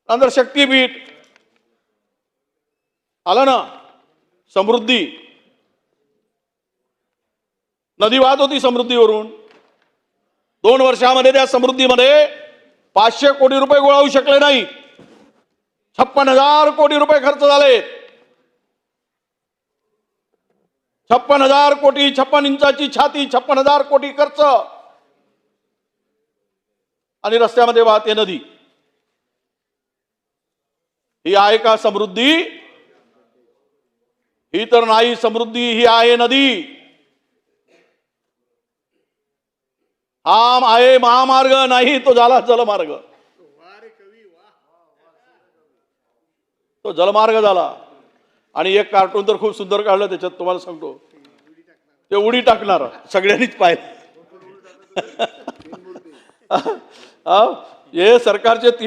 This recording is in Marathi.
नंतर शक्तीपीठ आलं ना, समृद्धी नदी वाहत होती समृद्धीवरून. 2 वर्षामध्ये त्या समृद्धीमध्ये 500 कोटी रुपये गोळा होऊ शकले नाही. 56,000 कोटी रुपये खर्च झाले. 56,000 कोटी, 56 इंचाची छाती, 56,000 कोटी खर्च. आणि रस्त्यामध्ये वाहते नदी. ही आहे का समृद्धी? ही तर नाही समृद्धी, ही आहे नदी. हा आहे महामार्ग नाही, तो झाला जलमार्ग. तो जलमार्ग झाला. आणि एक कार्टून तर खूप सुंदर काढलं त्याच्यात, तुम्हाला सांगतो. ते उडी टाकणार सगळ्यांनीच पाहिलं. हे सरकारचे